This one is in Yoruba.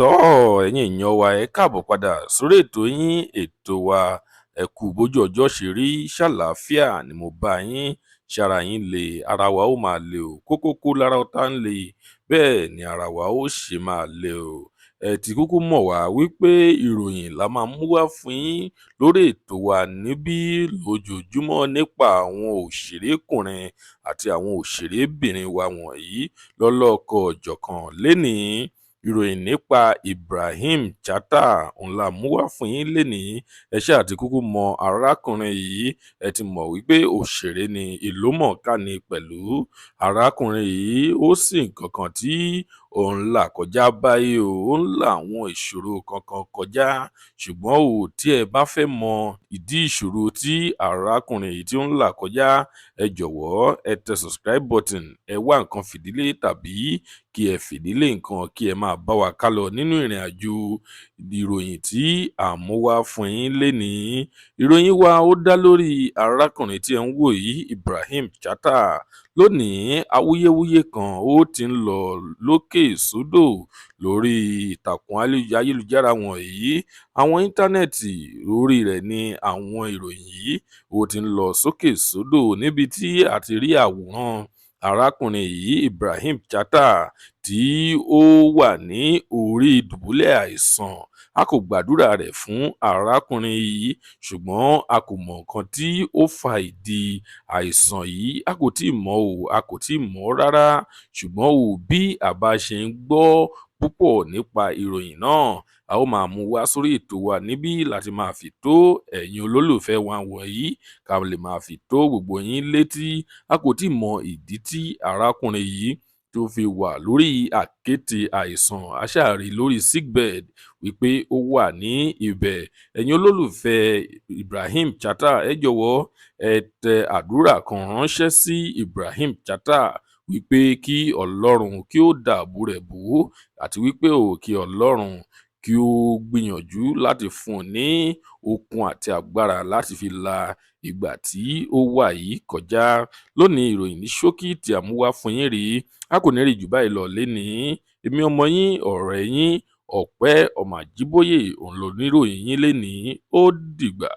Ẹ̀yin èèyàn wa ẹ káàbọ̀ padà sórí ètò yín ètò wa ẹ kú bójú ọjọ́ ṣe rí ṣàlàáfíà ni mo bá yín ṣara yín lè ara wa ó máa le o kókókó lára ọ̀tá ń le bẹ́ẹ̀ ni ara wa ó ṣe máa le o ẹ ti kúkú mọ̀ wá wípé ìròyìn la máa mú wá fún yín lórí ètò wa níbí lójoojúmọ́ nípa àwọn òṣèrékùnrin àti àwọn òṣèrébìnrin wa wọ̀nyí lọ́lọ́kọ̀ ọ̀jọ̀kan lénìí ìròyìn nípa Ibrahim Chatta òun la mú wá fún yín lénìí ẹ ṣáà ti kúkú mọ arákùnrin yìí ẹ ti mọ̀ wípé òṣèré ni ìlúmọ̀ọ́ká ni pẹ̀lú arákùnrin yìí ó sì nǹkan kan tí òun là kọjá báyìí ó ń là àwọn ìṣòro kankan kọjá ṣùgbọ́n tí ẹ bá fẹ́ mọ ìdí ìṣòro tí arákùnrin yìí tí ó ń là kọjá ẹ jọ̀wọ́ ẹ tẹ subscribe button ẹ wá nǹkan fìdílé tàbí kí ẹ fìdílé nǹkan kí ẹ máa bá wa kálọ nínú ìrìn àjò ìròyìn tí à ń mú wá fún yín lénìí. Ìròyìn wa ó dá lórí arákùnrin tí ẹ ń wò yìí Ibrahim Chatta. Lónìí awuyewuye kan ó ti ń lọ lókè sódò lórí ìtàkùn ayélujára wọ̀nyí àwọn íńtánẹ́ẹ̀tì lórí rẹ̀ ni àwọn ìròyìn yìí ó ti ń lọ sókè sódò níbi tí a ti rí àwòrán arákùnrin yìí Ibrahim Chatta tí ó wà ní orí ìdùbúlẹ̀ àìsàn a kò gbàdúrà rẹ̀ fún arákùnrin yìí ṣùgbọ́n a kò mọ nǹkan tí ó fa ìdí àìsàn yìí a kò tí ì mọ̀ rárá ṣùgbọ́n bí a bá ṣe ń gbọ́ púpọ̀ nípa ìròyìn náà a ó máa mú wá sórí ètò wa níbí láti máa fi tó ẹ̀yin olólùfẹ́ wa wọ̀nyí ká lè máa fi tó gbogbo yín létí a kò tí ì mọ ìdí tí arákùnrin yìí tó fi wà lórí àkéte àìsàn aṣáàrí lórí sickbed wípé ó wà ní ibẹ̀ ẹ̀yin olólùfẹ́ Ibrahim Chatta ẹ jọ̀wọ́ ẹ tẹ àdúrà kan ránṣẹ́ sí Ibrahim Chatta wípé kí Ọlọ́run kí ó dáàbò rẹ̀ bò ó àti wípé kí Ọlọ́run kí ó gbìyànjú láti fún un ní okun àti agbára láti fi la ìgbà tí ó wà yìí kọjá lónìí ìròyìn ní ṣókí tí a mú wá fún yín rí a kò ní rí jù báyìí lọ lénìí èmi ọmọ yín ọ̀rẹ́ yín Ọpẹ́ ọmọ Àjíbóyè òun ló níròyìn yín lénìí ó dìgbà.